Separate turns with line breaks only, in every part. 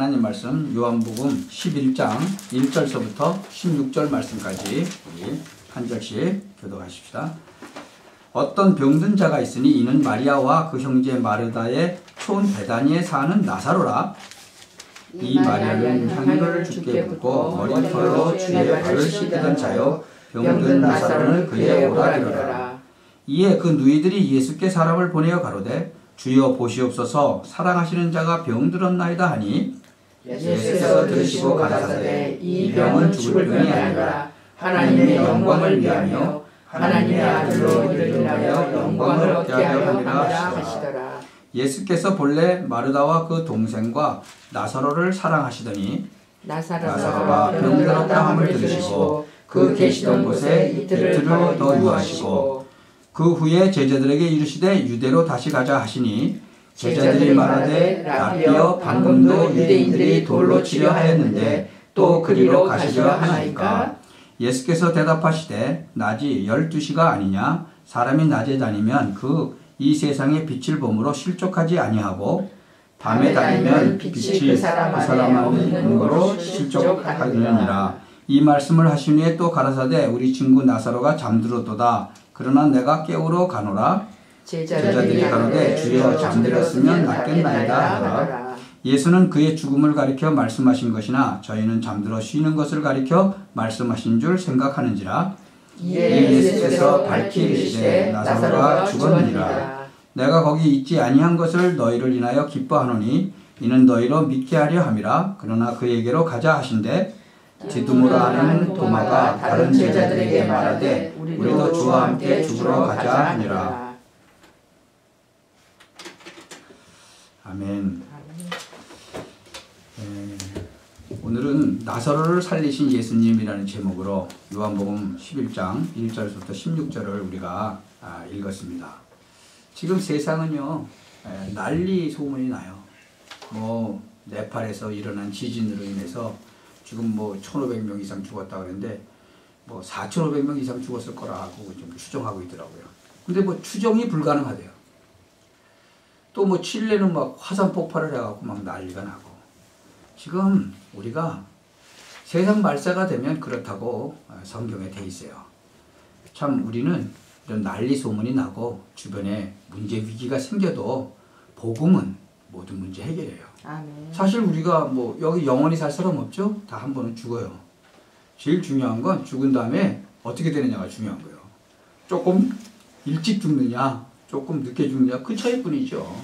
하나님 말씀 요한복음 11장 1절서부터 16절 말씀까지 우리 한 절씩 교독하십시다. 어떤 병든 자가 있으니 이는 마리아와 그 형제 마르다의 촌 베다니에 사는 나사로라. 이 마리아는 향유를 주께 붓고 머리털로 주의 발을 씻기던 자요 병든 나사로는 그의 오라리로라. 이에 그 누이들이 예수께 사람을 보내어 가로되 주여 보시옵소서 사랑하시는 자가 병들었나이다 하니 예수께서 들으시고 가라사대 이 병은 죽을 병이 아니라 하나님의 영광을 위하며 하나님의 아들로 이를 인하여 영광을 얻게 하려 함이라 하시더라. 예수께서 본래 마르다와 그 동생과 나사로를 사랑하시더니 나사로가 병들었다 함을 들으시고 그 계시던 곳에 이틀을 더 유하시고 그 후에 제자들에게 이르시되 유대로 다시 가자 하시니 제자들이 말하되 라비여 방금도 유대인들이 돌로 치려 하였는데 또 그리로 가시려 하나이까. 예수께서 대답하시되 낮이 12시가 아니냐. 사람이 낮에 다니면 이 세상의 빛을 보므로 실족하지 아니하고 밤에 다니면 빛이 그 사람 안에 있는 거로 실족하느니라. 이 말씀을 하신 후에 또 가라사대 우리 친구 나사로가 잠들었도다. 그러나 내가 깨우러 가노라. 제자들이 가로되 주여 잠들었으면 낫겠나이다 하더라. 예수는 그의 죽음을 가리켜 말씀하신 것이나 저희는 잠들어 쉬는 것을 가리켜 말씀하신 줄 생각하는지라. 예수께서 밝히 이르시되 나사로가 죽었느니라. 내가 거기 있지 아니한 것을 너희를 인하여 기뻐하노니 이는 너희로 믿게 하려 함이라. 그러나 그에게로 가자 하신대 디두모라 하는 도마가 다른 제자들에게 말하되 우리도 주와 함께 죽으러 가자 하니라. 아멘. 오늘은 나사로를 살리신 예수님이라는 제목으로 요한복음 11장 1절부터 16절을 우리가 읽었습니다. 지금 세상은요 난리 소문이 나요. 네팔에서 일어난 지진으로 인해서 지금 1,500명 이상 죽었다 그러는데 4,500명 이상 죽었을 거라고 좀 추정하고 있더라고요. 근데 추정이 불가능하대요. 또 칠레는 화산 폭발을 해갖고 난리가 나고. 지금 우리가 세상 말세가 되면 그렇다고 성경에 돼 있어요. 참 우리는 이런 난리 소문이 나고 주변에 문제 위기가 생겨도 복음은 모든 문제 해결해요. 아멘. 사실 우리가 여기 영원히 살 사람 없죠? 다 한 번은 죽어요. 제일 중요한 건 죽은 다음에 어떻게 되느냐가 중요한 거예요. 조금 일찍 죽느냐 조금 늦게 죽느냐 그 차이뿐이죠.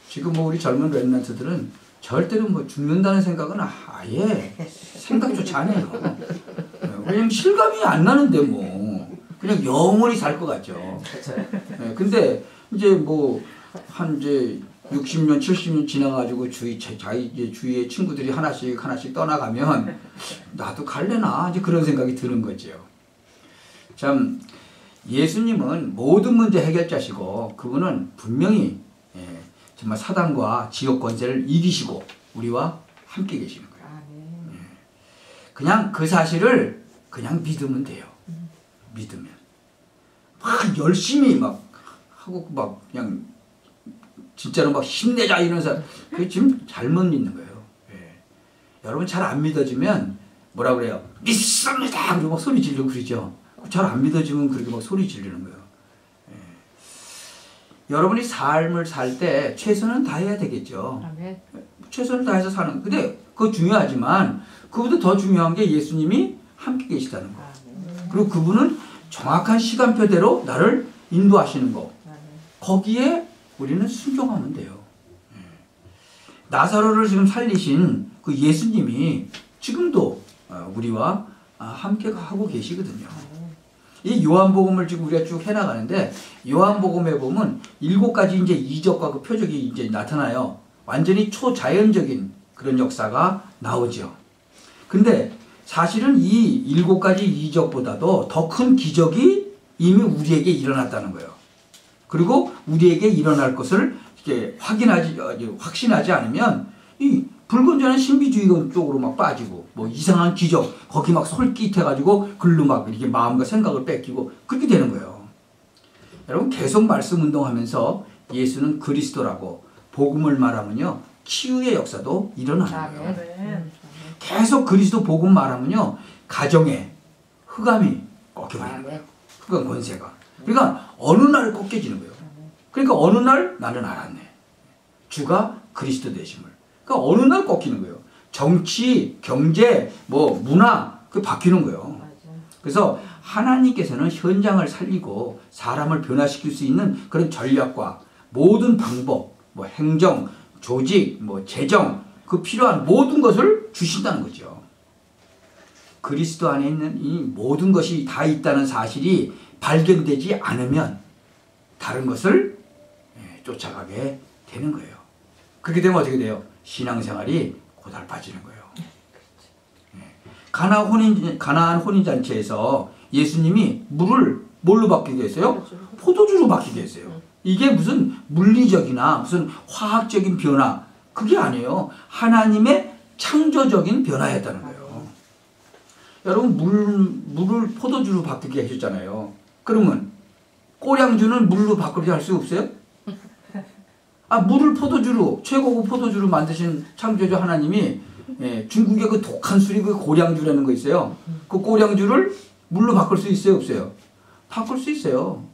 지금 우리 젊은 랩런트들은 절대로 죽는다는 생각은 아예 생각조차 안 해요. 왜냐면 실감이 안 나는데 그냥 영원히 살 것 같죠. 근데 이제 한 60년, 70년 지나가지고 자기 주위의 친구들이 하나씩 떠나가면 나도 갈래나 이제 그런 생각이 드는 거죠. 참 예수님은 모든 문제 해결자시고 그분은 분명히 정말 사단과 지옥 권세를 이기시고 우리와 함께 계시는 거예요. 그냥 그 사실을 그냥 믿으면 돼요. 믿으면 열심히 하고 그냥 진짜로 힘내자 이런 사람 그게 지금 잘못 믿는 거예요. 여러분 잘 안 믿어지면 뭐라 그래요? 믿습니다! 그리고 소리 지르고 그러죠. 잘 안 믿어지면 그렇게 소리 지르는 거예요. 여러분이 삶을 살 때 최선은 다해야 되겠죠. 최선을 다해서 사는. 근데 그거 중요하지만 그보다 더 중요한 게 예수님이 함께 계시다는 거. 그리고 그분은 정확한 시간표대로 나를 인도하시는 거. 거기에 우리는 순종하면 돼요. 나사로를 지금 살리신 그 예수님이 지금도 우리와 함께 하고 계시거든요. 이 요한복음을 지금 우리가 쭉 해나가는데 요한복음에 보면 7가지 이제 이적과 그 표적이 이제 나타나요. 완전히 초자연적인 그런 역사가 나오죠. 근데 사실은 이 7가지 이적보다도 더 큰 기적이 이미 우리에게 일어났다는 거예요. 그리고 우리에게 일어날 것을 이렇게 확신하지 않으면 이 불건전한 신비주의 쪽으로 빠지고 이상한 기적 거기 솔깃해가지고 글로 이렇게 마음과 생각을 뺏기고 그렇게 되는 거예요. 여러분 계속 말씀 운동하면서 예수는 그리스도라고 복음을 말하면요 치유의 역사도 일어나는 거예요.
아멘.
계속 그리스도 복음 말하면요. 가정에 흑암이 꺾여버리는 거예요. 흑암 권세가. 그러니까 어느 날 꺾여지는 거예요. 그러니까 어느 날 나는 알았네. 주가 그리스도 되심을. 그러니까 어느 날 꺾이는 거예요. 정치, 경제, 뭐 문화 그 바뀌는 거예요. 그래서 하나님께서는 현장을 살리고 사람을 변화시킬 수 있는 그런 전략과 모든 방법, 뭐 행정, 조직, 뭐 재정 그 필요한 모든 것을 주신다는 거죠. 그리스도 안에 있는 이 모든 것이 다 있다는 사실이 발견되지 않으면 다른 것을 쫓아가게 되는 거예요. 그렇게 되면 어떻게 돼요? 신앙생활이 고달파지는 거예요. 가나안 혼인잔치에서 예수님이 물을 뭘로 바뀌게 했어요? 포도주로 바뀌게 했어요. 이게 무슨 물리적이나 무슨 화학적인 변화 그게 아니에요. 하나님의 창조적인 변화였다는 거예요. 여러분 물을 포도주로 바뀌게 하셨잖아요. 그러면 꼬량주는 물로 바꾸게 할 수 없어요? 물을 포도주로 최고급 포도주로 만드신 창조주 하나님이 중국의 그 독한 술이 그 고량주라는 거 있어요. 그 고량주를 물로 바꿀 수 있어요, 없어요? 바꿀 수 있어요.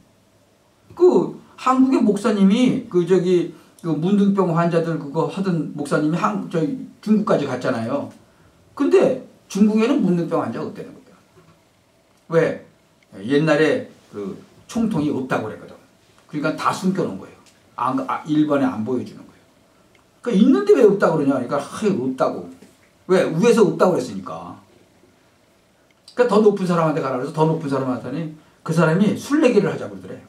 그 한국의 목사님이 그 문둥병 환자들 그거 하던 목사님이 중국까지 갔잖아요. 근데 중국에는 문둥병 환자가 없다는 거예요. 왜? 옛날에 그 총통이 없다고 그랬거든. 그러니까 다 숨겨놓은 거예요. 일본에 안 보여주는 거예요. 그러니까 있는데 왜 없다고 그러냐? 그러니까 없다고. 왜? 위에서 없다고 그랬으니까. 그러니까 더 높은 사람한테 가라 그래서 더 높은 사람한테는 그 사람이 술래기를 하자고 그러더래.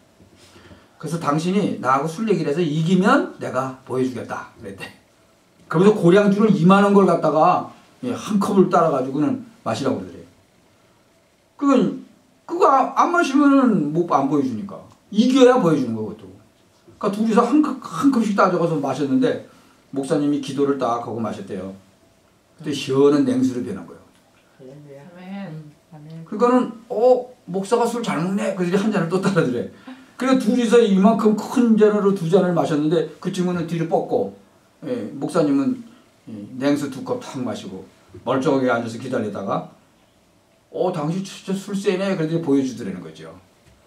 그래서 당신이 나하고 술래기를 해서 이기면 내가 보여주겠다 그랬대. 그러면서 고량주를 이만한 걸 갖다가 한 컵을 따라가지고는 마시라고 그러더래. 그거 안 마시면은 안 보여주니까. 이겨야 보여주는 거 그것도. 그러니까 둘이서 한 컵씩 따져가서 마셨는데 목사님이 기도를 딱 하고 마셨대요. 그때 시원한 냉수로 변한 거예요. 그러니까는 목사가 술 잘 먹네. 그들이 한 잔을 또 따라드래. 그러니까 둘이서 이만큼 큰 잔으로 두 잔을 마셨는데 그 친구는 뒤로 뻗고 목사님은 냉수 2컵 탁 마시고 멀쩡하게 앉아서 기다리다가 당신 진짜 술 세네. 그러더니 보여주더라는 거죠.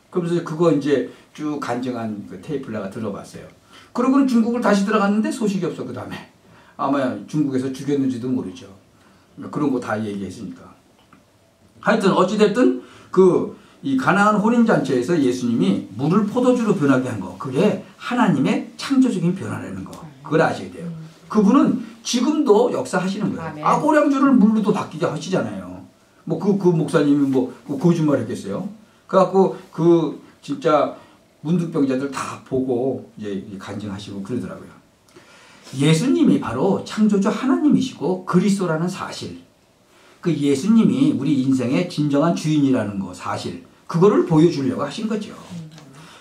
그러면서 그거 이제 쭉 간증한 그 테이프를 내가 들어봤어요. 그러고는 중국을 다시 들어갔는데 소식이 없어. 그 다음에 아마 중국에서 죽였는지도 모르죠. 그런 거 다 얘기했으니까. 하여튼 어찌됐든 이 가나안 혼인잔치에서 예수님이 물을 포도주로 변하게 한 거, 그게 하나님의 창조적인 변화라는 거, 그걸 아셔야 돼요. 그분은 지금도 역사하시는 거예요. 고량주를 물로도 바뀌게 하시잖아요. 그 목사님이 거짓말 했겠어요? 그래갖고 진짜 문둥병자들 다 보고 이제 간증하시고 그러더라고요. 예수님이 바로 창조주 하나님이시고 그리스도라는 사실, 그 예수님이 우리 인생의 진정한 주인이라는 거 사실, 그거를 보여주려고 하신 거죠.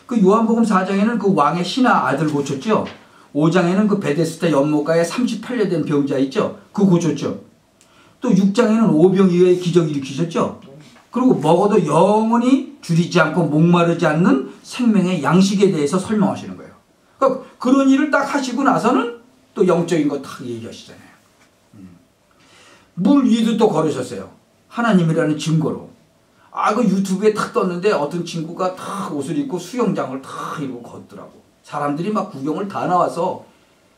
그 요한복음 4장에는 그 왕의 신하 아들 고쳤죠. 5장에는 그 베데스다 연못가에 38년 된 병자 있죠. 그거 고쳤죠. 또 6장에는 오병 이어의 기적 일으키셨죠. 그리고 먹어도 영원히 줄이지 않고 목마르지 않는 생명의 양식에 대해서 설명하시는 거예요. 그러니까 그런 일을 딱 하시고 나서는 또 영적인 거 딱 얘기하시잖아요. 물 위도 또 걸으셨어요. 하나님이라는 증거로. 그 유튜브에 탁 떴는데 어떤 친구가 탁 옷을 입고 수영장을 탁 이러고 걷더라고. 사람들이 막 구경을 다 나와서.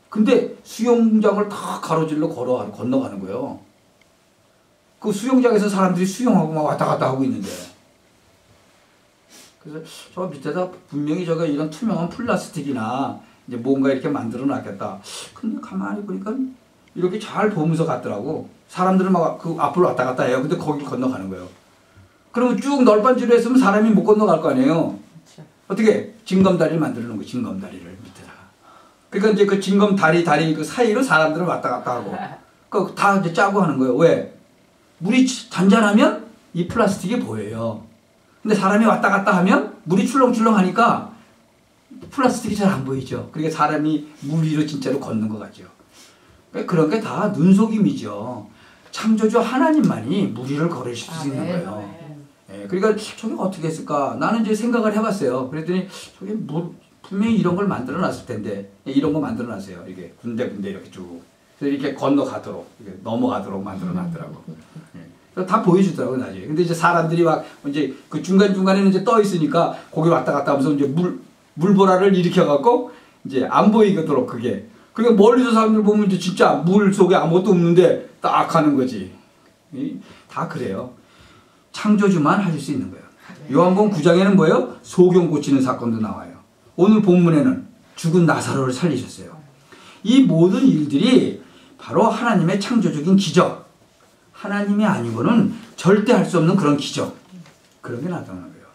근데 수영장을 탁 가로질러 건너가는 거예요. 그 수영장에서 사람들이 수영하고 막 왔다 갔다 하고 있는데. 그래서 저 밑에다 분명히 이런 투명한 플라스틱이나 이제 뭔가 이렇게 만들어 놨겠다. 근데 가만히 보니까 이렇게 잘 보면서 갔더라고. 사람들은 막 그 앞으로 왔다 갔다 해요. 근데 거기 건너가는 거예요. 그러면 쭉 널빤지로 했으면 사람이 못 건너갈 거 아니에요. 그렇죠. 어떻게? 징검다리를 만들어 놓은 거예요. 징검다리를 밑에다가. 그러니까 이제 그 징검다리 그 사이로 사람들은 왔다 갔다 하고. 그 다 이제 짜고 하는 거예요. 왜? 물이 잔잔하면 이 플라스틱이 보여요. 근데 사람이 왔다 갔다 하면 물이 출렁출렁 하니까 플라스틱이 잘 안 보이죠. 그러니까 사람이 물 위로 진짜로 걷는 것 같죠. 그런 게 다 눈속임이죠. 창조주 하나님만이 물 위를 걸으실 수 있는 거예요. 그러니까 저게 어떻게 했을까? 나는 이제 생각을 해봤어요. 그랬더니 저게 분명히 이런 걸 만들어 놨을 텐데 이런 거 만들어 놨어요. 이게 군데군데 이렇게 쭉 그래서 이렇게 건너가도록 이렇게 넘어가도록 만들어 놨더라고. 예. 다 보여주더라고 나중에. 근데 이제 사람들이 막 이제 그 중간 중간에는 이제 떠 있으니까 거기 왔다 갔다 하면서 이제 물보라를 일으켜 갖고 이제 안 보이도록 그게. 그러니까 멀리서 사람들 보면 이제 진짜 물 속에 아무것도 없는데 딱 하는 거지. 다 그래요. 창조주만 하실 수 있는 거예요. 요한복음 9장에는 뭐예요? 소경 고치는 사건도 나와요. 오늘 본문에는 죽은 나사로를 살리셨어요. 이 모든 일들이 바로 하나님의 창조적인 기적, 하나님이 아니고는 절대 할 수 없는 그런 기적, 그런 게 나타나는 거예요.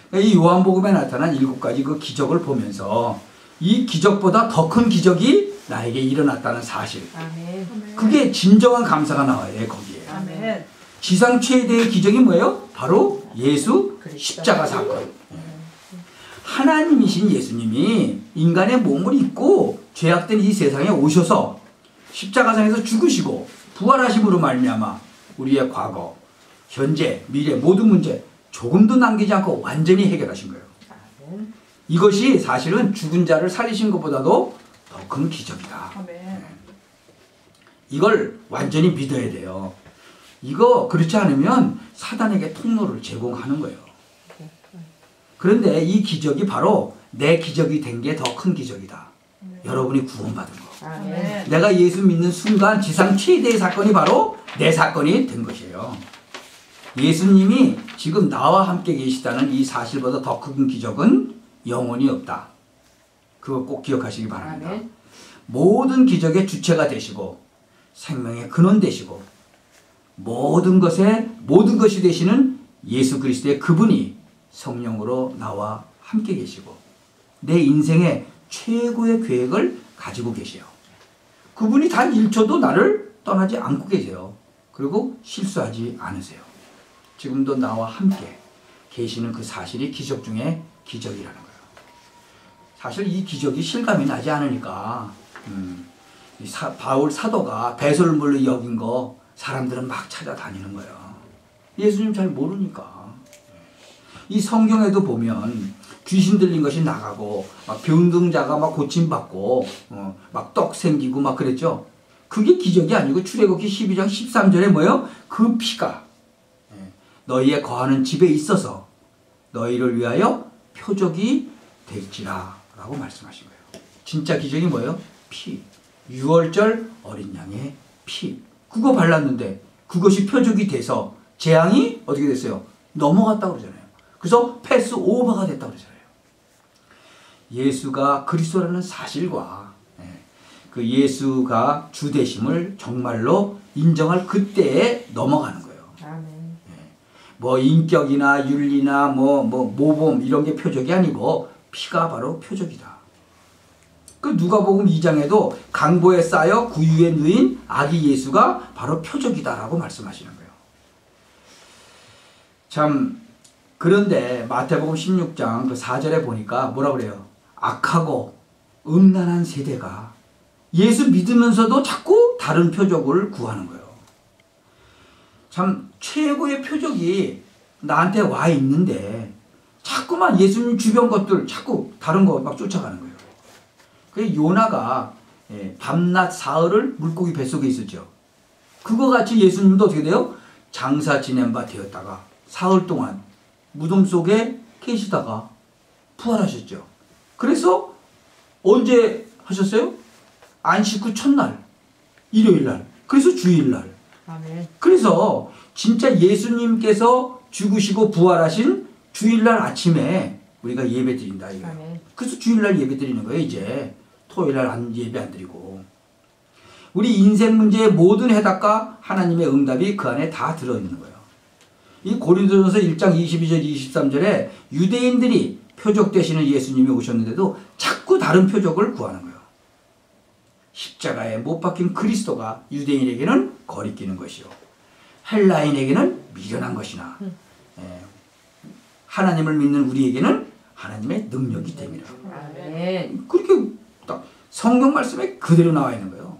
그러니까 이 요한복음에 나타난 7가지 그 기적을 보면서 이 기적보다 더 큰 기적이 나에게 일어났다는 사실,
아멘.
그게 진정한 감사가 나와야 돼. 거기에
아멘.
지상 최대의 기적이 뭐예요? 바로 예수 십자가 사건. 하나님이신 예수님이 인간의 몸을 입고 죄악된 이 세상에 오셔서 십자가상에서 죽으시고 부활하심으로 말미암아 우리의 과거, 현재, 미래 모든 문제 조금도 남기지 않고 완전히 해결하신 거예요. 이것이 사실은 죽은 자를 살리신 것보다도 더 큰 기적이다. 이걸 완전히 믿어야 돼요. 이거 그렇지 않으면 사단에게 통로를 제공하는 거예요. 그런데 이 기적이 바로 내 기적이 된 게 더 큰 기적이다. 여러분이 구원받은 거.
아멘.
내가 예수 믿는 순간 지상 최대의 사건이 바로 내 사건이 된 것이에요. 예수님이 지금 나와 함께 계시다는 이 사실보다 더 큰 기적은 영원히 없다. 그거 꼭 기억하시기 바랍니다.
아멘.
모든 기적의 주체가 되시고 생명의 근원 되시고 모든 것이 되시는 예수 그리스도의 그분이 성령으로 나와 함께 계시고 내 인생의 최고의 계획을 가지고 계세요. 그분이 단 1초도 나를 떠나지 않고 계세요. 그리고 실수하지 않으세요. 지금도 나와 함께 계시는 그 사실이 기적 중에 기적이라는 거예요. 사실 이 기적이 실감이 나지 않으니까 바울 사도가 배설물로 여긴 거 사람들은 막 찾아다니는 거예요. 예수님 잘 모르니까. 이 성경에도 보면 귀신 들린 것이 나가고 막 병등자가 막 고침받고 막 떡 생기고 막 그랬죠. 그게 기적이 아니고 출애굽기 12장 13절에 뭐예요? 그 피가 너희의 거하는 집에 있어서 너희를 위하여 표적이 될지라 라고 말씀하신 거예요. 진짜 기적이 뭐예요? 피. 6월절 어린 양의 피. 그거 발랐는데 그것이 표적이 돼서 재앙이 어떻게 됐어요? 넘어갔다고 그러잖아요. 그래서 패스 오버가 됐다고 그러잖아요. 예수가 그리스도라는 사실과 그 예수가 주 되심을 정말로 인정할 그때에 넘어가는 거예요.
아멘.
뭐 인격이나 윤리나 뭐 모범 이런 게 표적이 아니고 피가 바로 표적이다. 그 누가복음 2장에도 강보에 쌓여 구유에 누인 아기 예수가 바로 표적이다라고 말씀하시는 거예요. 참 그런데 마태복음 16장 그 4절에 보니까 뭐라 그래요? 악하고 음란한 세대가 예수 믿으면서도 자꾸 다른 표적을 구하는 거예요. 참 최고의 표적이 나한테 와 있는데 자꾸만 예수님 주변 것들 자꾸 다른 거 막 쫓아가는 거예요. 그 요나가 밤낮 사흘을 물고기 뱃속에 있었죠. 그거 같이 예수님도 어떻게 돼요? 장사 지낸 바 되었다가 사흘 동안 무덤 속에 계시다가 부활하셨죠. 그래서 언제 하셨어요? 안식 후 첫날 일요일날, 그래서 주일날.
아멘.
그래서 진짜 예수님께서 죽으시고 부활하신 주일날 아침에 우리가 예배 드린다 이거예요.
아멘.
그래서 주일날 예배 드리는 거예요. 이제 토요일날 예배 안 드리고. 우리 인생 문제의 모든 해답과 하나님의 응답이 그 안에 다 들어있는 거예요. 이 고린도전서 1장 22절 23절에 유대인들이 표적 되시는 예수님이 오셨는데도 자꾸 다른 표적을 구하는 거예요. 십자가에 못 박힌 그리스도가 유대인에게는 거리끼는 것이요 헬라인에게는 미련한 것이나 하나님을 믿는 우리에게는 하나님의 능력이 됩니다.
아멘.
그렇게 딱 성경 말씀에 그대로 나와 있는 거예요.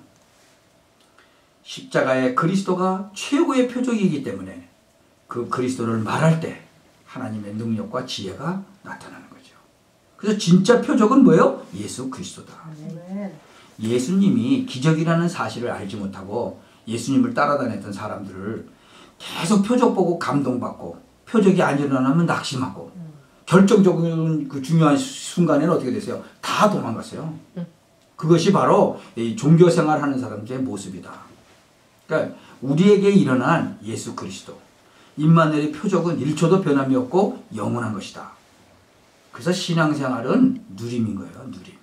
십자가의 그리스도가 최고의 표적이기 때문에 그 그리스도를 말할 때 하나님의 능력과 지혜가 나타나는 거죠. 그래서 진짜 표적은 뭐예요? 예수 그리스도다.
아멘.
예수님이 기적이라는 사실을 알지 못하고 예수님을 따라다녔던 사람들을 계속 표적 보고 감동받고 표적이 안 일어나면 낙심하고 결정적인 그 중요한 순간에는 어떻게 되세요? 다 도망갔어요. 그것이 바로 이 종교생활하는 사람들의 모습이다. 그러니까 우리에게 일어난 예수 그리스도 임마누엘의 표적은 1초도 변함이 없고 영원한 것이다. 그래서 신앙생활은 누림인 거예요. 누림.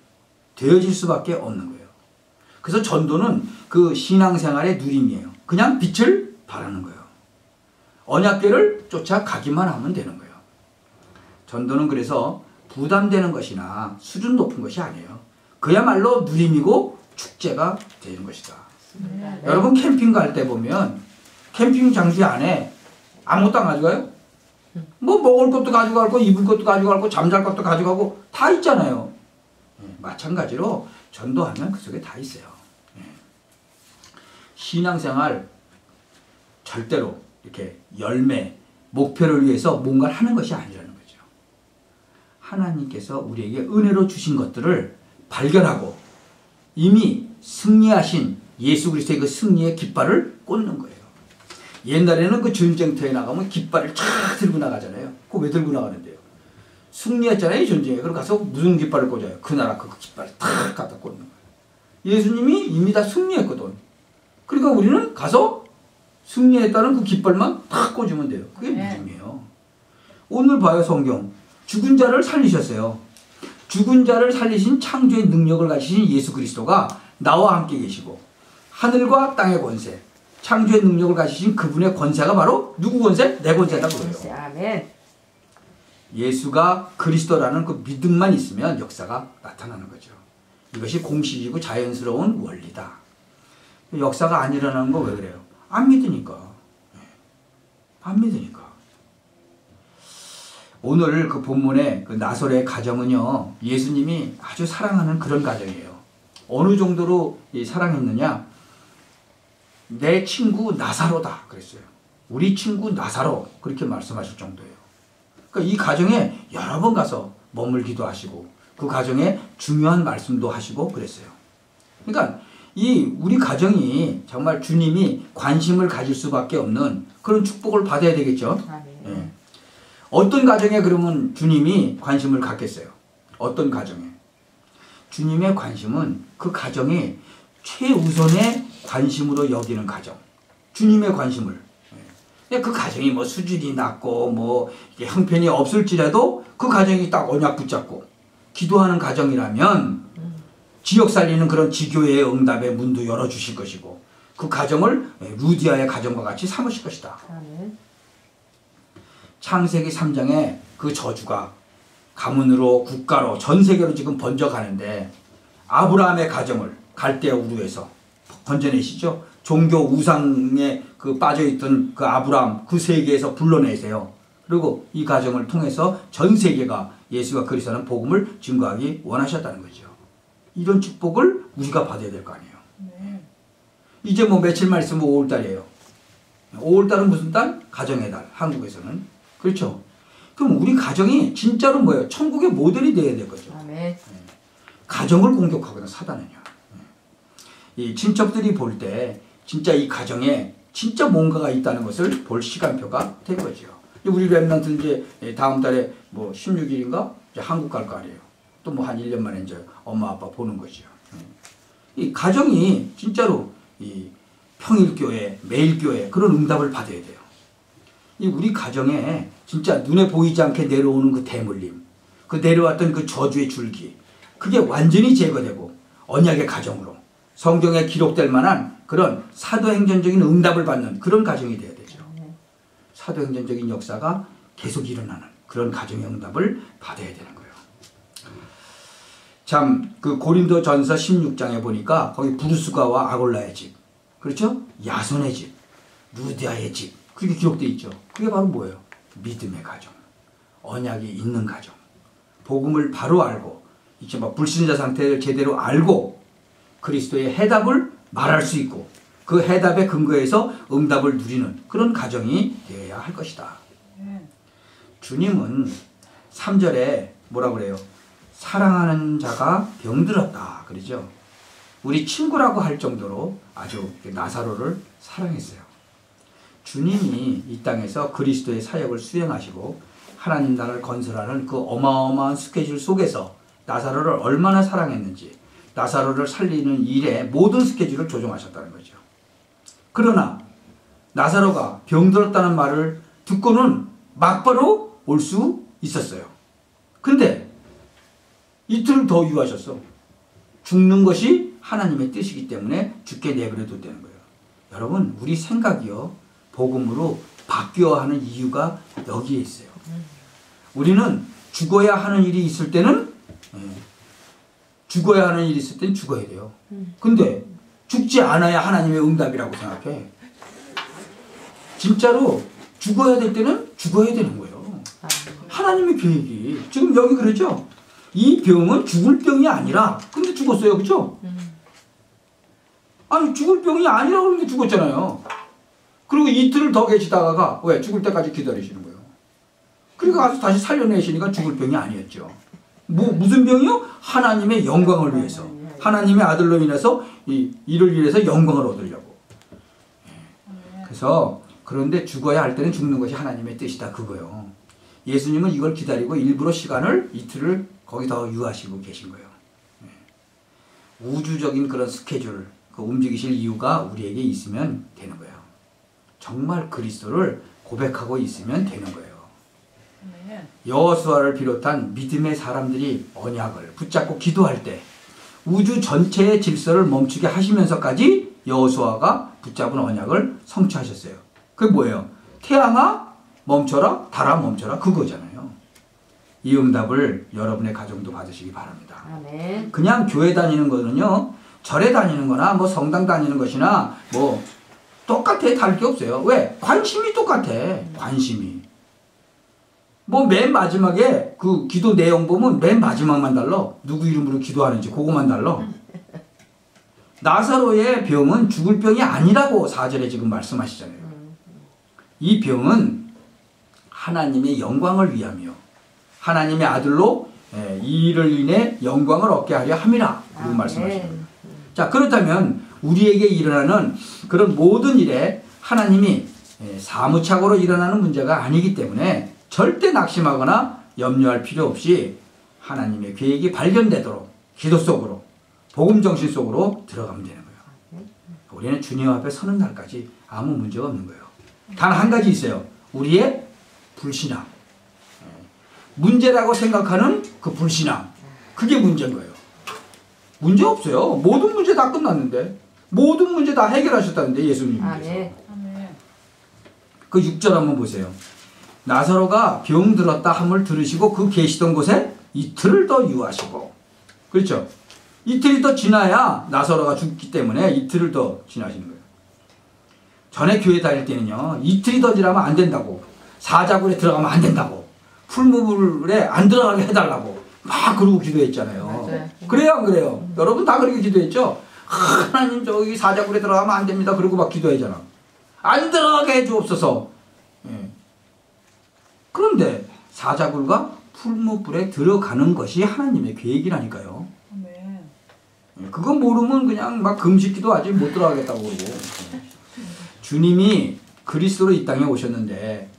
되어질 수밖에 없는 거예요. 그래서 전도는 그 신앙생활의 누림이에요. 그냥 빛을 발하는 거예요. 언약궤를 쫓아가기만 하면 되는 거예요. 전도는 그래서 부담되는 것이나 수준 높은 것이 아니에요. 그야말로 누림이고 축제가 되는 것이다.
네.
여러분 캠핑 갈 때 보면 캠핑 장소 안에 아무것도 안 가져가요? 뭐 먹을 것도 가져갈 거, 입을 것도 가져갈 거, 잠잘 것도 가져가고 다 있잖아요. 마찬가지로 전도하면 그 속에 다 있어요. 신앙생활 절대로 이렇게 열매, 목표를 위해서 뭔가를 하는 것이 아니라는 거죠. 하나님께서 우리에게 은혜로 주신 것들을 발견하고 이미 승리하신 예수 그리스도의 그 승리의 깃발을 꽂는 거예요. 옛날에는 그 전쟁터에 나가면 깃발을 쫙 들고 나가잖아요. 그거 왜 들고 나가는데요? 승리했잖아요, 전쟁에. 그럼 가서 무슨 깃발을 꽂아요? 그 나라 그 깃발을 탁 갖다 꽂는 거예요. 예수님이 이미 다 승리했거든. 그러니까 우리는 가서 승리했다는 그 깃발만 탁 꽂으면 돼요. 그게 믿음이에요. 오늘 봐요, 성경. 죽은 자를 살리셨어요. 죽은 자를 살리신 창조의 능력을 가지신 예수 그리스도가 나와 함께 계시고 하늘과 땅의 권세, 창조의 능력을 가지신 그분의 권세가 바로 누구 권세? 내 권세라고 그래요.
아멘.
예수가 그리스도라는 그 믿음만 있으면 역사가 나타나는 거죠. 이것이 공식이고 자연스러운 원리다. 역사가 안 일어나는 거 왜 그래요? 안 믿으니까. 안 믿으니까. 오늘 그 본문의 그 나솔의 가정은요, 예수님이 아주 사랑하는 그런 가정이에요. 어느 정도로 사랑했느냐? 내 친구 나사로다 그랬어요. 우리 친구 나사로 그렇게 말씀하실 정도예요. 그러니까 이 가정에 여러 번 가서 머물기도 하시고 그 가정에 중요한 말씀도 하시고 그랬어요. 그러니까 이 우리 가정이 정말 주님이 관심을 가질 수밖에 없는 그런 축복을 받아야 되겠죠. 예. 어떤 가정에 그러면 주님이 관심을 갖겠어요? 어떤 가정에? 주님의 관심은 그 가정이 최우선의 관심으로 여기는 가정. 주님의 관심을. 그 가정이 뭐 수준이 낮고 뭐 형편이 없을지라도 그 가정이 딱 언약 붙잡고 기도하는 가정이라면 지역 살리는 그런 지교회의 응답의 문도 열어주실 것이고 그 가정을 루디아의 가정과 같이 삼으실 것이다. 창세기 3장에 그 저주가 가문으로 국가로 전 세계로 지금 번져가는데 아브라함의 가정을 갈대아 우르에서 건져내시죠. 종교 우상에 그 빠져있던 그 아브라함 그 세계에서 불러내세요. 그리고 이 가정을 통해서 전 세계가 예수가 그리스도라는 복음을 증거하기 원하셨다는 거죠. 이런 축복을 우리가 받아야 될 거 아니에요. 이제 뭐 며칠만 있으면 5월달이에요. 5월달은 무슨 달? 가정의 달. 한국에서는. 그렇죠. 그럼 우리 가정이 진짜로 뭐예요? 천국의 모델이 돼야 될 거죠.
아멘.
가정을 공격하거나 사단은요. 이 친척들이 볼 때 진짜 이 가정에 진짜 뭔가가 있다는 것을 볼 시간표가 된 거죠. 우리 랩런트 이제 다음 달에 뭐 16일인가 이제 한국 갈 거 아니에요. 또 뭐 한 1년 만에 이제 엄마 아빠 보는 거죠. 이 가정이 진짜로 이 평일교회, 매일교회 그런 응답을 받아야 돼요. 이 우리 가정에 진짜 눈에 보이지 않게 내려오는 그 대물림, 그 내려왔던 그 저주의 줄기, 그게 완전히 제거되고 언약의 가정으로 성경에 기록될 만한 그런 사도행전적인 응답을 받는 그런 가정이 되어야 되죠. 사도행전적인 역사가 계속 일어나는 그런 가정의 응답을 받아야 되는 거예요. 참 그 고린도 전서 16장에 보니까 거기 부르스가와 아골라의 집, 그렇죠? 야손의 집, 루디아의 집 그렇게 기록되어 있죠. 그게 바로 뭐예요? 믿음의 가정, 언약이 있는 가정, 복음을 바로 알고 이제 막 불신자 상태를 제대로 알고 그리스도의 해답을 말할 수 있고 그 해답의 근거에서 응답을 누리는 그런 가정이 되어야 할 것이다. 주님은 3절에 뭐라 그래요? 사랑하는 자가 병들었다 그러죠. 우리 친구라고 할 정도로 아주 나사로를 사랑했어요. 주님이 이 땅에서 그리스도의 사역을 수행하시고 하나님 나라를 건설하는 그 어마어마한 스케줄 속에서 나사로를 얼마나 사랑했는지 나사로를 살리는 일에 모든 스케줄을 조정하셨다는 거죠. 그러나 나사로가 병들었다는 말을 듣고는 막바로 올 수 있었어요. 근데 이틀을 더 유하셨어. 죽는 것이 하나님의 뜻이기 때문에 죽게 내버려둬야 되는 거예요. 여러분, 우리 생각이요 복음으로 바뀌어야 하는 이유가 여기에 있어요. 우리는 죽어야 하는 일이 있을 때는 죽어야 하는 일이 있을 때는 죽어야 돼요. 근데 죽지 않아야 하나님의 응답이라고 생각해. 진짜로 죽어야 될 때는 죽어야 되는 거예요. 하나님의 계획이 지금 여기 그러죠. 이 병은 죽을 병이 아니라 근데 죽었어요. 그렇죠? 아니 죽을 병이 아니라 그런데 죽었잖아요. 그리고 이틀을 더 계시다가 왜? 죽을 때까지 기다리시는 거예요. 그리고 가서 다시 살려내시니까 죽을 병이 아니었죠. 무슨 병이요? 하나님의 영광을 위해서. 하나님의 아들로 인해서 이를 위해서 영광을 얻으려고. 그래서 그런데 죽어야 할 때는 죽는 것이 하나님의 뜻이다 그거요. 예수님은 이걸 기다리고 일부러 시간을 이틀을 거기다 유하시고 계신 거예요. 우주적인 그런 스케줄, 그 움직이실 이유가 우리에게 있으면 되는 거예요. 정말 그리스도를 고백하고 있으면 되는 거예요. 여호수아를 비롯한 믿음의 사람들이 언약을 붙잡고 기도할 때 우주 전체의 질서를 멈추게 하시면서까지 여호수아가 붙잡은 언약을 성취하셨어요. 그게 뭐예요? 태양아 멈춰라, 달아 멈춰라 그거잖아요. 이 응답을 여러분의 가정도 받으시기 바랍니다.
아멘.
그냥 교회 다니는 거는요, 절에 다니는 거나 뭐 성당 다니는 것이나 뭐 똑같아. 다를 게 없어요. 왜? 관심이 똑같아. 관심이. 뭐 맨 마지막에 그 기도 내용 보면 맨 마지막만 달라. 누구 이름으로 기도하는지 그거만 달라. 나사로의 병은 죽을 병이 아니라고 4절에 지금 말씀하시잖아요. 이 병은 하나님의 영광을 위하며 하나님의 아들로 이 일을 인해 영광을 얻게 하려 함이라. 그리고 말씀하시는 거예요. 자, 그렇다면 우리에게 일어나는 그런 모든 일에 하나님이 사무착오로 일어나는 문제가 아니기 때문에 절대 낙심하거나 염려할 필요 없이 하나님의 계획이 발견되도록 기도 속으로 복음 정신 속으로 들어가면 되는 거예요. 우리는 주님 앞에 서는 날까지 아무 문제가 없는 거예요. 단 한 가지 있어요. 우리의 불신앙. 문제라고 생각하는 그 불신앙. 그게 문제인 거예요. 문제 없어요. 모든 문제 다 끝났는데. 모든 문제 다 해결하셨다는데 예수님께서. 그 6절 한번 보세요. 나사로가 병들었다 함을 들으시고 그 계시던 곳에 이틀을 더 유하시고. 그렇죠? 이틀이 더 지나야 나사로가 죽기 때문에 이틀을 더 지나시는 거예요. 전에 교회 다닐 때는요. 이틀이 더 지나면 안 된다고. 사자굴에 들어가면 안 된다고. 풀무불에 안 들어가게 해달라고. 막 그러고 기도했잖아요.
맞아요.
그래요 안 그래요? 여러분 다 그렇게 기도했죠? 하나님 저기 사자굴에 들어가면 안 됩니다. 그러고 막 기도했잖아. 안 들어가게 해주옵소서. 그런데 사자굴과 풀무불에 들어가는 것이 하나님의 계획이라니까요. 그거 모르면 그냥 막 금식기도 아직 못 들어가겠다고 그러고. 주님이 그리스도로 이 땅에 오셨는데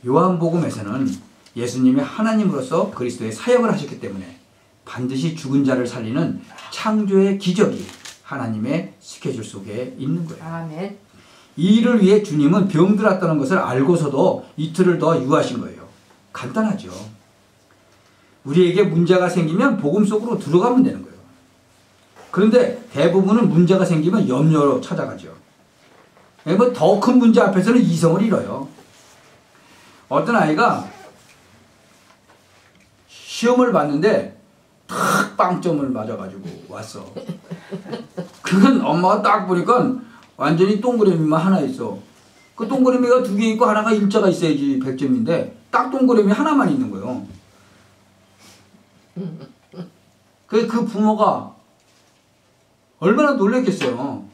요한복음에서는 예수님이 하나님으로서 그리스도의 사역을 하셨기 때문에 반드시 죽은 자를 살리는 창조의 기적이 하나님의 스케줄 속에 있는 거예요.
아멘.
이 일을 위해 주님은 병들었다는 것을 알고서도 이틀을 더 유하신 거예요. 간단하죠. 우리에게 문제가 생기면 복음 속으로 들어가면 되는 거예요. 그런데 대부분은 문제가 생기면 염려로 찾아가죠. 뭐 더 큰 문제 앞에서는 이성을 잃어요. 어떤 아이가 시험을 봤는데 탁 빵점을 맞아가지고 왔어. 그건 엄마가 딱 보니까 완전히 동그라미만 하나 있어. 그 동그라미가 2개 있고 하나가 일자가 있어야지 100점인데 딱 동그라미 하나만 있는 거예요. 그 부모가 얼마나 놀랬겠어요.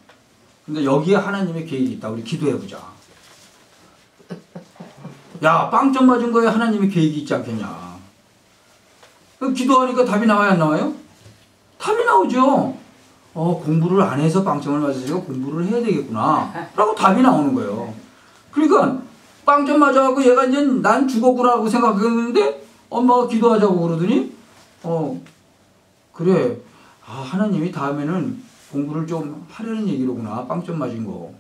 근데 여기에 하나님의 계획이 있다. 우리 기도해보자. 야, 빵점 맞은 거에 하나님의 계획이 있지 않겠냐. 그럼 기도하니까 답이 나와요, 안 나와요? 답이 나오죠. 공부를 안 해서 빵점을 맞았으니까 공부를 해야 되겠구나 라고 답이 나오는 거예요. 그러니까 빵점 맞아갖고 얘가 이제 난 죽었구나라고 생각했는데 엄마가 기도하자고 그러더니 그래, 하나님이 다음에는 공부를 좀 하려는 얘기로구나, 빵점 맞은 거.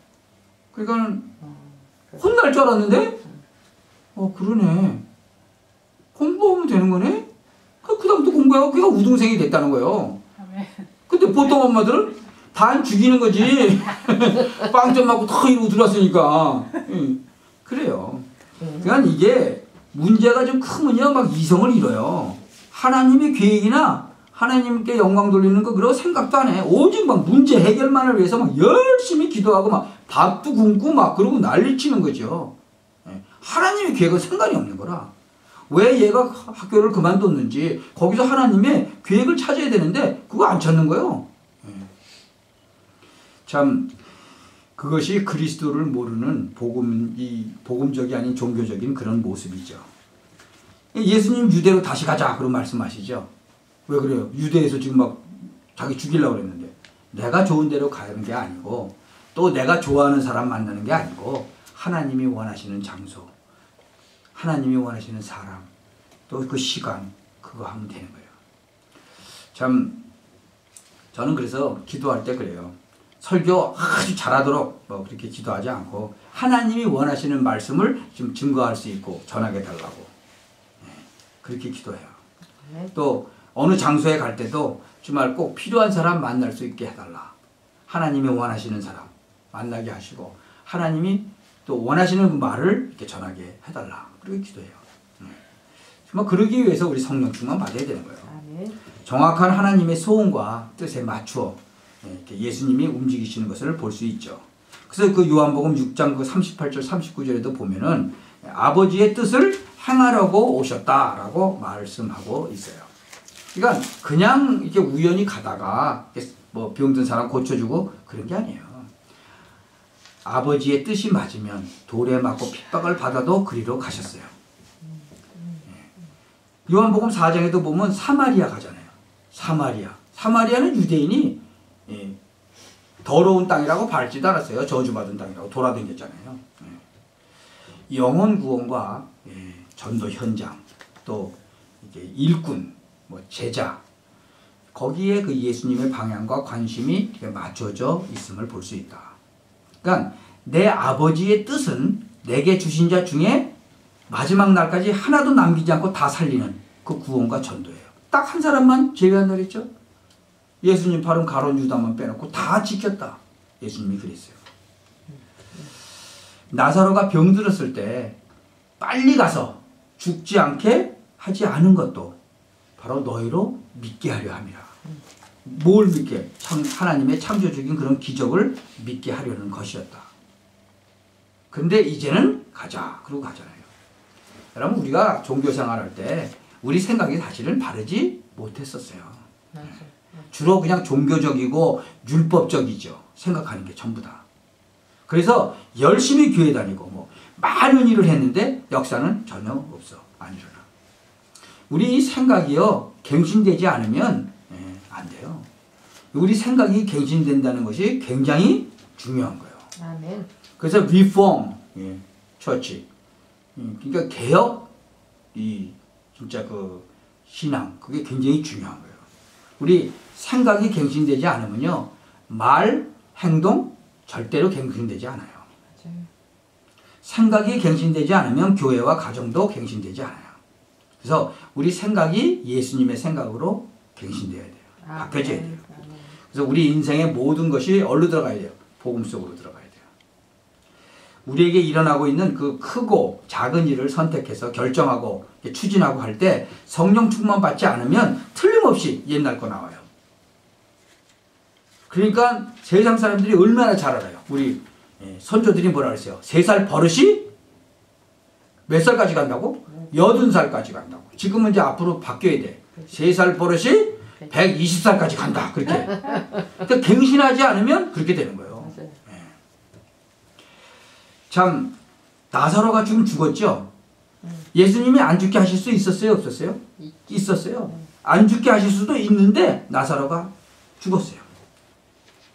그러니까 혼날 줄 알았는데 그러네, 공부하면 되는 거네. 그 다음부터 공부하고 그가 우등생이 됐다는 거예요. 근데 보통 엄마들은 단 죽이는 거지. 빵점 맞고 더 이러고 들어왔으니까. 그래요. 그러니까 이게 문제가 좀 크면요, 막 이성을 잃어요. 하나님의 계획이나 하나님께 영광 돌리는 거 그런 생각도 안 해. 오직 막 문제 해결만을 위해서 막 열심히 기도하고 막 밥도 굶고 막 그러고 난리치는 거죠. 하나님의 계획은 상관이 없는 거라. 왜 얘가 학교를 그만뒀는지 거기서 하나님의 계획을 찾아야 되는데 그거 안 찾는 거예요. 참 그것이 그리스도를 모르는 복음적이 아닌 종교적인 그런 모습이죠. 예수님 유대로 다시 가자 그런 말씀하시죠. 왜 그래요? 유대에서 지금 막 자기 죽이려고 그랬는데 내가 좋은 데로 가는 게 아니고 또 내가 좋아하는 사람 만나는 게 아니고 하나님이 원하시는 장소, 하나님이 원하시는 사람, 또 그 시간, 그거 하면 되는 거예요. 참 저는 그래서 기도할 때 그래요. 설교 아주 잘하도록 뭐 그렇게 기도하지 않고 하나님이 원하시는 말씀을 좀 증거할 수 있고 전하게 달라고 그렇게 기도해요. 또 어느 장소에 갈 때도 정말 꼭 필요한 사람 만날 수 있게 해달라. 하나님이 원하시는 사람 만나게 하시고 하나님이 또 원하시는 말을 이렇게 전하게 해달라. 그렇게 기도해요. 정말 그러기 위해서 우리 성령 충만 받아야 되는 거예요. 정확한 하나님의 소원과 뜻에 맞추어 이렇게 예수님이 움직이시는 것을 볼 수 있죠. 그래서 그 요한복음 6장 그 38절 39절에도 보면은 아버지의 뜻을 행하려고 오셨다라고 말씀하고 있어요. 그러니까 그냥 이렇게 우연히 가다가 뭐 병든 사람 고쳐주고 그런 게 아니에요. 아버지의 뜻이 맞으면 돌에 맞고 핍박을 받아도 그리로 가셨어요. 요한복음 4장에도 보면 사마리아 가잖아요. 사마리아는 유대인이 더러운 땅이라고 밟지도 않았어요. 저주받은 땅이라고 돌아다녔잖아요. 영혼 구원과 전도 현장, 또 이게 일꾼, 뭐 제자, 거기에 그 예수님의 방향과 관심이 맞춰져 있음을 볼 수 있다. 그러니까 내 아버지의 뜻은 내게 주신 자 중에 마지막 날까지 하나도 남기지 않고 다 살리는 그 구원과 전도예요. 딱 한 사람만 제외한다 그랬죠? 예수님 팔은 가룟 유다만 빼놓고 다 지켰다. 예수님이 그랬어요. 나사로가 병들었을 때 빨리 가서 죽지 않게 하지 않은 것도 바로 너희로 믿게 하려 함이라. 뭘 믿게? 하나님의 창조적인 그런 기적을 믿게 하려는 것이었다. 근데 이제는 가자. 그러고 가잖아요. 여러분 우리가 종교생활할 때 우리 생각이 사실은 바르지 못했었어요. 주로 그냥 종교적이고 율법적이죠. 생각하는 게 전부 다. 그래서 열심히 교회 다니고 뭐 많은 일을 했는데 역사는 전혀 없어. 안 일어나. 우리 생각이요 갱신되지 않으면 안 돼요. 우리 생각이 갱신된다는 것이 굉장히 중요한 거예요.
아멘.
그래서 리폼 처치, 그러니까 개혁, 진짜 그 신앙, 그게 굉장히 중요한 거예요. 우리 생각이 갱신되지 않으면요 말, 행동 절대로 갱신되지 않아요.
맞아요.
생각이 갱신되지 않으면 교회와 가정도 갱신되지 않아요. 그래서 우리 생각이 예수님의 생각으로 갱신되어야 돼요. 바뀌어져야 돼요. 그래서 우리 인생의 모든 것이 어디로 들어가야 돼요? 복음 속으로 들어가야 돼요. 우리에게 일어나고 있는 그 크고 작은 일을 선택해서 결정하고 추진하고 할 때 성령 충만 받지 않으면 틀림없이 옛날 거 나와요. 그러니까 세상 사람들이 얼마나 잘 알아요. 우리 선조들이 뭐라 그랬어요? 3살 버릇이 몇 살까지 간다고? 80살까지 간다고. 지금은 이제 앞으로 바뀌어야 돼. 3살 버릇이 120살까지 간다. 그렇게. 그러니까 갱신하지 않으면 그렇게 되는 거예요. 참 나사로가 지금 죽었죠. 예수님이 안 죽게 하실 수 있었어요? 없었어요? 있었어요. 안 죽게 하실 수도 있는데 나사로가 죽었어요.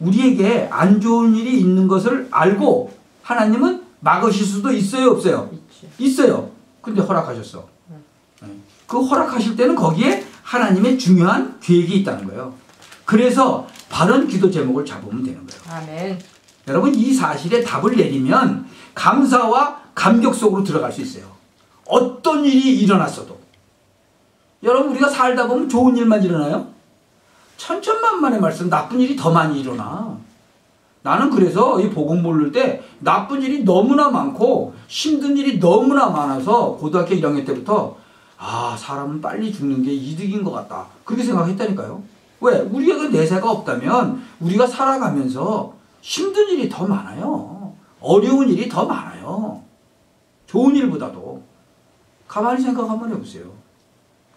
우리에게 안 좋은 일이 있는 것을 알고 하나님은 막으실 수도 있어요, 없어요?
있죠.
있어요. 근데 허락하셨어. 그 허락하실 때는 거기에 하나님의 중요한 계획이 있다는 거예요. 그래서 바른 기도 제목을 잡으면 되는 거예요.
아멘.
여러분, 이 사실에 답을 내리면 감사와 감격 속으로 들어갈 수 있어요. 어떤 일이 일어났어도. 여러분, 우리가 살다 보면 좋은 일만 일어나요? 천천만만의 말씀, 나쁜 일이 더 많이 일어나. 나는 그래서 이 복음 모를 때 나쁜 일이 너무나 많고 힘든 일이 너무나 많아서 고등학교 1학년 때부터 사람은 빨리 죽는 게 이득인 것 같다. 그렇게 생각했다니까요. 왜? 우리가 그 내세가 없다면 우리가 살아가면서 힘든 일이 더 많아요. 어려운 일이 더 많아요. 좋은 일보다도. 가만히 생각 한번 해보세요.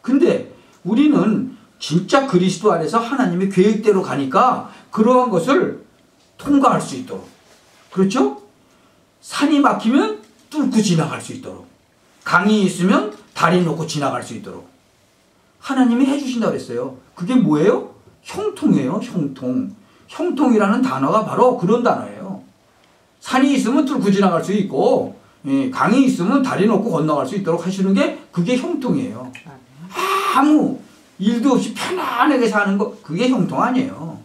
근데 우리는 진짜 그리스도 안에서 하나님의 계획대로 가니까 그러한 것을 통과할 수 있도록. 그렇죠? 산이 막히면 뚫고 지나갈 수 있도록. 강이 있으면 다리 놓고 지나갈 수 있도록. 하나님이 해주신다고 그랬어요. 그게 뭐예요? 형통이에요. 형통. 형통이라는 단어가 바로 그런 단어예요. 산이 있으면 뚫고 지나갈 수 있고 강이 있으면 다리 놓고 건너갈 수 있도록 하시는 게 그게 형통이에요. 아무 일도 없이 편안하게 사는 거 그게 형통 아니에요.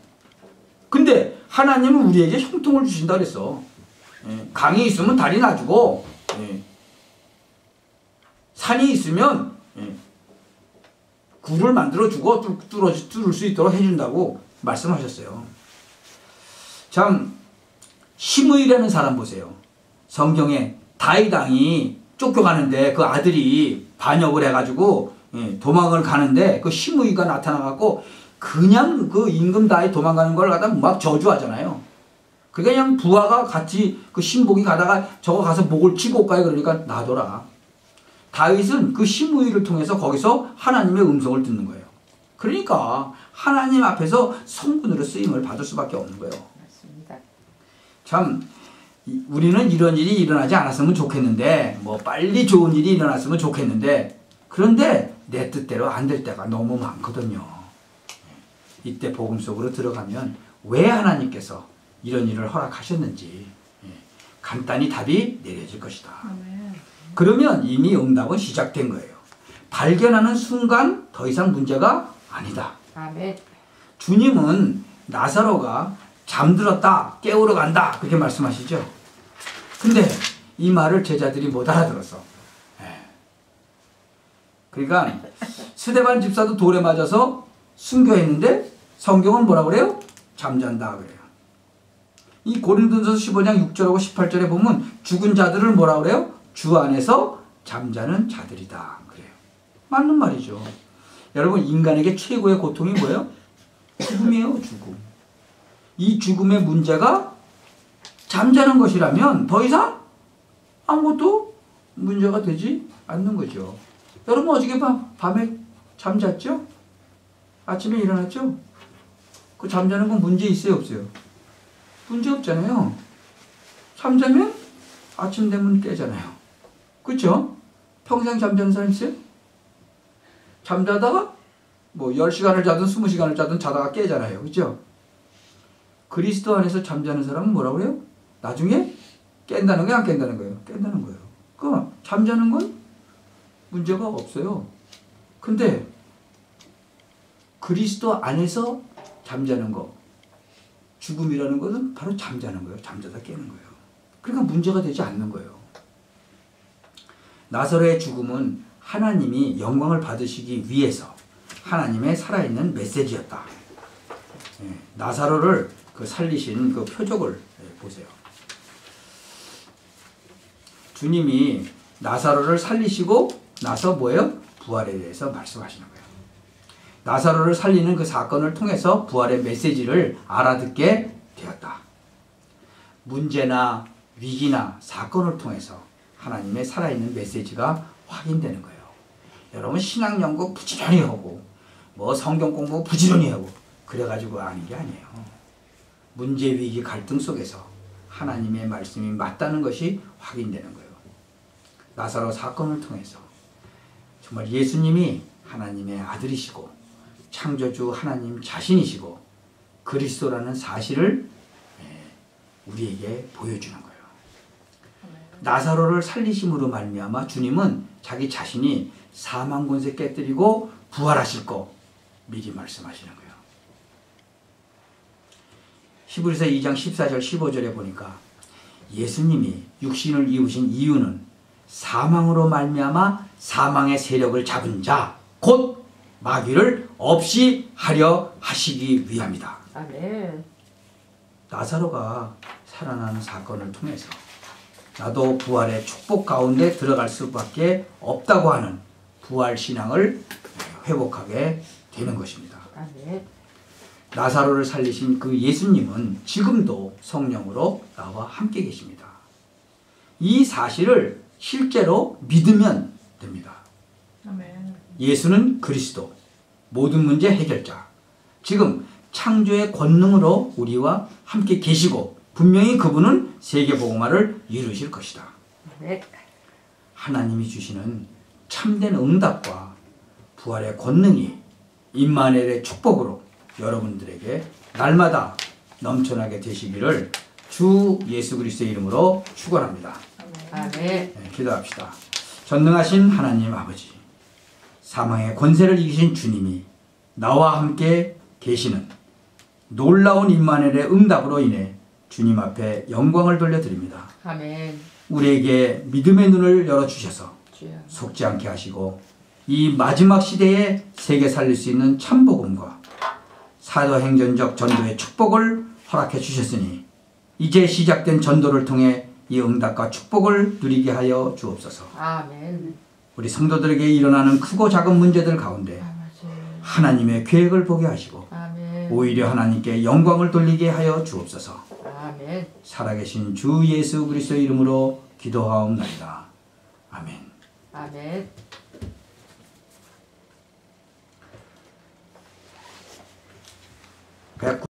근데 하나님은 우리에게 형통을 주신다 그랬어. 강이 있으면 다리 놔주고 산이 있으면 굴을 만들어주고 뚫을 수 있도록 해준다고 말씀하셨어요. 참 시므이라는 사람 보세요. 성경에 다윗 왕이 쫓겨가는데 그 아들이 반역을 해가지고 도망을 가는데 그 시므이가 나타나갖고 그냥 그 임금 다윗 도망가는 걸 갖다 막 저주하잖아요. 그냥 부하가 같이 그 신복이 가다가 저거 가서 목을 치고 올까요? 그러니까 놔둬라. 다윗은 그 시므이를 통해서 거기서 하나님의 음성을 듣는 거예요. 그러니까 하나님 앞에서 성군으로 쓰임을 받을 수밖에 없는 거예요.
맞습니다.
참 우리는 이런 일이 일어나지 않았으면 좋겠는데 뭐 빨리 좋은 일이 일어났으면 좋겠는데 그런데 내 뜻대로 안 될 때가 너무 많거든요. 이때 복음 속으로 들어가면 왜 하나님께서 이런 일을 허락하셨는지 간단히 답이 내려질 것이다.
아멘.
그러면 이미 응답은 시작된 거예요. 발견하는 순간 더 이상 문제가 아니다.
아멘.
주님은 나사로가 잠들었다, 깨우러 간다 그렇게 말씀하시죠. 근데 이 말을 제자들이 못 알아들었어. 그러니까 스데반 집사도 돌에 맞아서 순교했는데 성경은 뭐라 그래요? 잠잔다 그래요. 이 고린도전서 15장 6절하고 18절에 보면 죽은 자들을 뭐라 그래요? 주 안에서 잠자는 자들이다 그래요. 맞는 말이죠. 여러분 인간에게 최고의 고통이 뭐예요? 죽음이에요. 죽음. 이 죽음의 문제가 잠자는 것이라면 더 이상 아무것도 문제가 되지 않는 거죠. 여러분 어저께 밤에 잠잤죠? 아침에 일어났죠? 그 잠자는 건 문제 있어요? 없어요? 문제 없잖아요. 잠자면 아침 되면 깨잖아요. 그렇죠? 평생 잠자는 사람 있어요? 잠자다가 뭐 10시간을 자든 20시간을 자든 자다가 깨잖아요. 그렇죠? 그리스도 안에서 잠자는 사람은 뭐라고 그래요? 나중에 깬다는 거예요? 안 깬다는 거예요? 깬다는 거예요. 그러니까 잠자는 건 문제가 없어요. 근데 그리스도 안에서 잠자는 거, 죽음이라는 것은 바로 잠자는 거예요. 잠자다 깨는 거예요. 그러니까 문제가 되지 않는 거예요. 나사로의 죽음은 하나님이 영광을 받으시기 위해서 하나님의 살아있는 메시지였다. 나사로를 그 살리신 그 표적을 보세요. 주님이 나사로를 살리시고 나서 뭐예요? 부활에 대해서 말씀하시는 거예요. 나사로를 살리는 그 사건을 통해서 부활의 메시지를 알아듣게 되었다. 문제나 위기나 사건을 통해서 하나님의 살아있는 메시지가 확인되는 거예요. 여러분 신앙 연구 부지런히 하고 뭐 성경 공부 부지런히 하고 그래가지고 아는 게 아니에요. 문제, 위기, 갈등 속에서 하나님의 말씀이 맞다는 것이 확인되는 거예요. 나사로 사건을 통해서 정말 예수님이 하나님의 아들이시고 창조주 하나님 자신이시고 그리스도라는 사실을 우리에게 보여주는 거예요. 나사로를 살리심으로 말미암아 주님은 자기 자신이 사망 권세 깨뜨리고 부활하실 거 미리 말씀하시는 거예요. 히브리서 2장 14절 15절에 보니까 예수님이 육신을 입으신 이유는 사망으로 말미암아 사망의 세력을 잡은 자 곧 마귀를 없이 하려 하시기 위함이다.
아멘.
나사로가 살아나는 사건을 통해서 나도 부활의 축복 가운데 들어갈 수밖에 없다고 하는 부활 신앙을 회복하게 되는 것입니다.
아멘.
나사로를 살리신 그 예수님은 지금도 성령으로 나와 함께 계십니다. 이 사실을 실제로 믿으면 됩니다.
아멘.
예수는 그리스도, 모든 문제 해결자. 지금 창조의 권능으로 우리와 함께 계시고 분명히 그분은 세계복음화를 이루실 것이다.
네.
하나님이 주시는 참된 응답과 부활의 권능이 임마누엘의 축복으로 여러분들에게 날마다 넘쳐나게 되시기를 주 예수 그리스도의 이름으로 축원합니다.
아멘.
네, 기도합시다. 전능하신 하나님 아버지, 사망의 권세를 이기신 주님이 나와 함께 계시는 놀라운 임마누엘의 응답으로 인해 주님 앞에 영광을 돌려드립니다.
아멘.
우리에게 믿음의 눈을 열어주셔서
주여.
속지 않게 하시고 이 마지막 시대에 세계 살릴 수 있는 참복음과 사도행전적 전도의 축복을 허락해 주셨으니 이제 시작된 전도를 통해 이 응답과 축복을 누리게 하여 주옵소서.
아멘.
우리 성도들에게 일어나는 크고 작은 문제들 가운데 하나님의 계획을 보게 하시고
아멘.
오히려 하나님께 영광을 돌리게 하여 주옵소서.
아멘.
살아계신 주 예수 그리스도의 이름으로 기도하옵나이다. 아멘.
아멘.